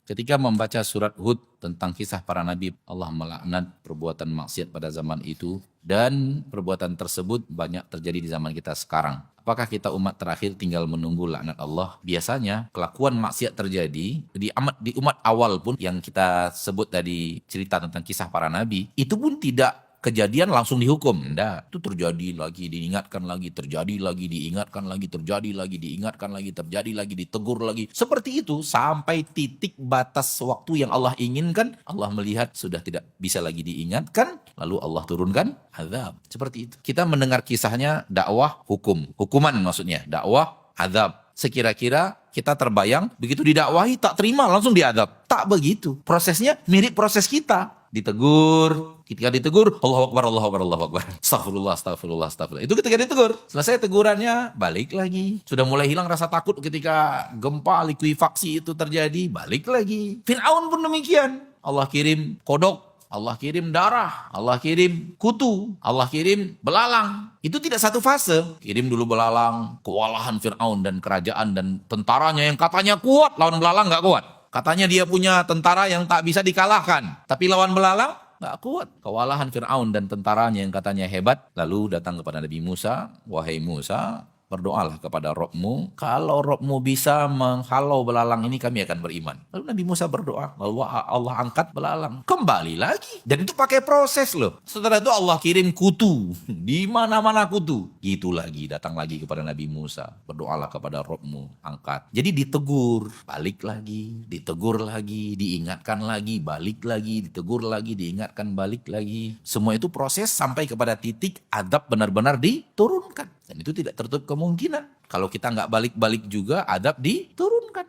Ketika membaca surat Hud tentang kisah para nabi, Allah melaknat perbuatan maksiat pada zaman itu dan perbuatan tersebut banyak terjadi di zaman kita sekarang. Apakah kita umat terakhir tinggal menunggu laknat Allah? Biasanya kelakuan maksiat terjadi di umat awal pun yang kita sebut tadi cerita tentang kisah para nabi, itu pun tidak kejadian langsung dihukum. Enggak, itu terjadi lagi, diingatkan lagi, terjadi lagi, diingatkan lagi, terjadi lagi, diingatkan lagi, terjadi lagi, ditegur lagi. Seperti itu sampai titik batas waktu yang Allah inginkan, Allah melihat sudah tidak bisa lagi diingatkan, lalu Allah turunkan azab. Seperti itu. Kita mendengar kisahnya dakwah hukuman maksudnya, dakwah azab. Sekira-kira kita terbayang begitu didakwahi tak terima langsung diadab. Tak begitu. Prosesnya mirip proses kita. Ditegur, ketika ditegur, Allahu Akbar, Allahu Akbar, Allahu Akbar. Astagfirullah, astagfirullah, astagfirullah. Itu ketika ditegur. Selesai tegurannya, balik lagi. Sudah mulai hilang rasa takut ketika gempa likuifaksi itu terjadi, balik lagi. Fir'aun pun demikian. Allah kirim kodok, Allah kirim darah, Allah kirim kutu, Allah kirim belalang. Itu tidak satu fase. Kirim dulu belalang, kewalahan Fir'aun dan kerajaan dan tentaranya yang katanya kuat, lawan belalang gak kuat. Katanya dia punya tentara yang tak bisa dikalahkan. Tapi lawan belalang gak kuat. Kewalahan Fir'aun dan tentaranya yang katanya hebat. Lalu datang kepada Nabi Musa. Wahai Musa, berdoalah kepada Rabbmu. Kalau Rabbmu bisa menghalau belalang ini, kami akan beriman. Lalu Nabi Musa berdoa. Lalu Allah angkat belalang. Kembali lagi. Dan itu pakai proses loh. Setelah itu Allah kirim kutu. Di mana-mana kutu. Gitu lagi. Datang lagi kepada Nabi Musa. Berdoalah kepada Rabbmu. Angkat. Jadi ditegur. Balik lagi. Ditegur lagi. Diingatkan lagi. Balik lagi. Ditegur lagi. Diingatkan. Balik lagi. Semua itu proses sampai kepada titik adab benar-benar diturunkan. Dan itu tidak tertutup kemungkinan. Kalau kita nggak balik-balik juga, adab diturunkan.